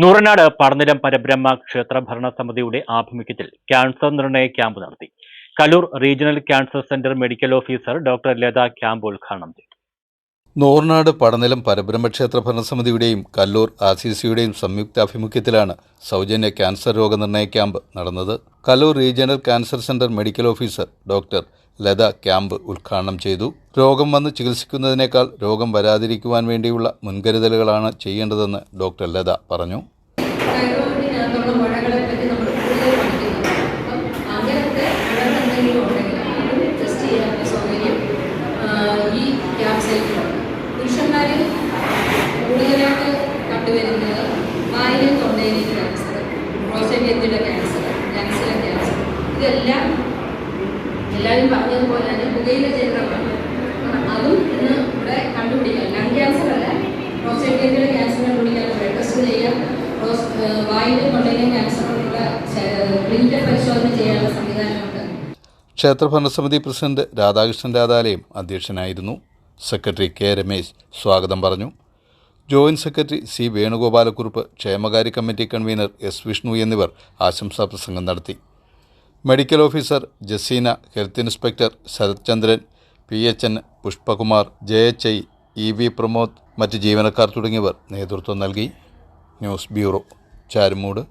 നൂറനാട് പടനിലം പരബ്രഹ്മ ക്ഷേത്ര ഭരണസമിതിയുടെ ആഭിമുഖ്യത്തിൽ ക്യാൻസർ നിർണയ ക്യാമ്പ് നടത്തി. Kaloor regional cancer centre medical officer doctor Latha camp ഉദ്ഘാടനം ചെയ്തു. നൂറനാട് പടനിലം പരബ്രഹ്മക്ഷേത്ര ഭരണസമിതിയുടെയും കല്ലൂർ RCCയുടെയും സംയുക്താഭിമുഖ്യത്തിലാണ് സൗജന്യ ക്യാൻസർ രോഗനിർണയ ക്യാമ്പ് നടന്നത്. Kallur regional cancer centre medical officer doctor Latha camp ഉദ്ഘാടനം ചെയ്തു. രോഗം വന്ന് ചികിത്സിക്കുന്നതിനേക്കാൾ രോഗം വരാതിരിക്കുവാൻ വേണ്ടിയുള്ള മുൻകരുതലുകളാണ് ചെയ്യേണ്ടതെന്ന് ഡോക്ടർ ലത പറഞ്ഞു. പുരുഷന്മാരിൽ കൂടുതലായിട്ട് കണ്ടുവരുന്നത് വായിലും തൊണ്ടയിലും ക്യാൻസർ, പ്രോസ്റ്റേറ്റ് ക്യാൻസർ, ലങ്സിലെ ക്യാൻസർ, ഇതെല്ലാം എല്ലാവരും പറഞ്ഞതുപോലെ തന്നെ പുകയില ജനിതകമാണ്. അതും ഇന്ന് ഇവിടെ കണ്ടുപിടിക്കാം. ലങ് ക്യാൻസർ അല്ല, പ്രോസ്റ്റേറ്റ് ക്യാൻസർ കണ്ടുപിടിക്കാൻ ബ്ലഡ് ടെസ്റ്റ് ചെയ്യാം. വായിലും തൊണ്ടയിലും ക്യാൻസറിനുള്ള ക്ലിനിക്കൽ പരിശോധന ചെയ്യാനുള്ള സംവിധാനമുണ്ട്. ക്ഷേത്ര ഭരണസമിതി പ്രസിഡന്റ് രാധാകൃഷ്ണൻ രാധാലയം അധ്യക്ഷനായിരുന്നു. Secretary K. രമേശ് സ്വാഗതം പറഞ്ഞു. Joint secretary C. വേണുഗോപാലക്കുറുപ്പ്, ക്ഷേമകാര്യ കമ്മിറ്റി കൺവീനർ S. വിഷ്ണു എന്നിവർ ആശംസാ പ്രസംഗം നടത്തി. Medical officer Jaseena, health inspector Sharath Chandran, PHN Pushpakumar, JHI EV Pramod, മറ്റ് ജീവനക്കാർ തുടങ്ങിയവർ നേതൃത്വം നൽകി. News bureau, Charummood.